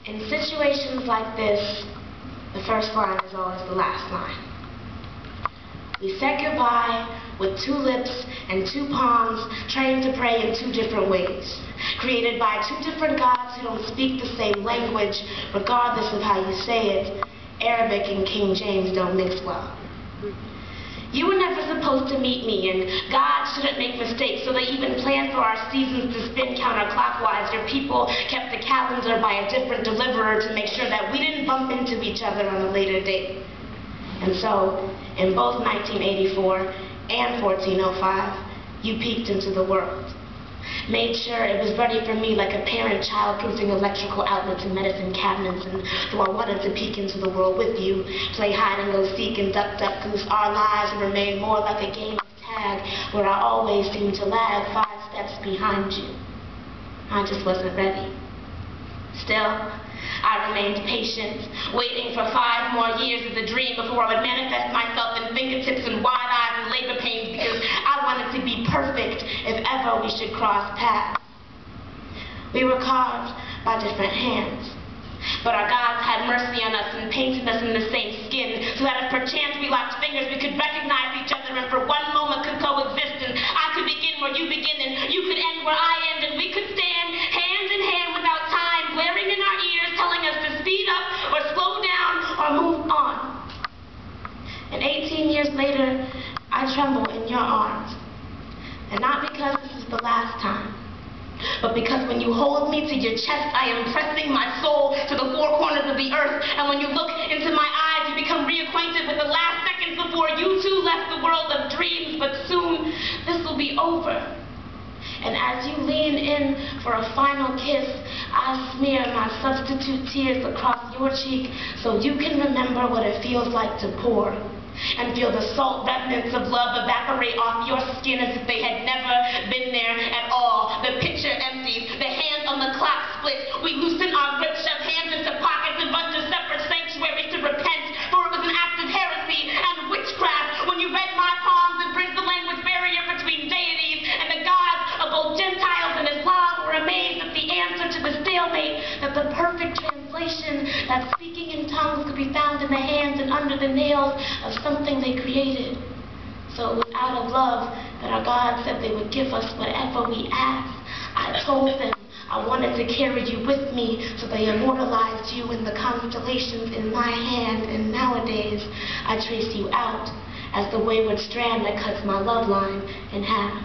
In situations like this, the first line is always the last line. We said goodbye with two lips and two palms, trained to pray in two different ways, created by two different gods who don't speak the same language, regardless of how you say it. Arabic and King James don't mix well. You were never supposed to meet me, and God shouldn't make mistakes, so they even planned for our seasons to spin counterclockwise. Your people kept the calendar by a different deliverer to make sure that we didn't bump into each other on a later date. And so, in both 1984 and 1405, you peeked into the world. Made sure it was ready for me like a parent child-proofing electrical outlets and medicine cabinets. And though I wanted to peek into the world with you, play hide-and-go-seek and duck-duck-goose, our lives would remain more like a game of tag, where I always seemed to lag 5 steps behind you. I just wasn't ready. Still, I remained patient, waiting for 5 more years of the dream before I would manifest myself in fingertips and wide eyes and labor pains, because I wanted to be perfect if ever we should cross paths. We were carved by different hands, but our gods had mercy on us and painted us in the same skin, so that if perchance we locked fingers, we could recognize each other and for one moment could coexist, and I could begin where you begin and you could end where I end, and we could stand hand in hand without time blaring in our ears, telling us to speed up or slow down or move on. And 18 years later, I tremble in your arms. And not because this is the last time, but because when you hold me to your chest, I am pressing my soul to the 4 corners of the earth. And when you look into my eyes, you become reacquainted with the last seconds before you too left the world of dreams. But soon, this will be over. And as you lean in for a final kiss, I smear my substitute tears across your cheek so you can remember what it feels like to pour, and feel the salt remnants of love evaporate off your skin as if they had never been there at all. The picture empties, the hand on the clock splits. We loosen our grip, shove hands into pockets, and run to separate sanctuaries to repent, for it was an act of heresy and witchcraft when you read my palms and bridged the language barrier between deities, and the gods of both Gentiles and Islam were amazed at the answer to the stalemate, that the perfect translation, that speaking in tongues could be found in the hands and under the nails of something they created. So it was out of love that our God said they would give us whatever we asked. I told them I wanted to carry you with me, so they immortalized you in the constellations in my hand, and nowadays I trace you out as the wayward strand that cuts my love line in half.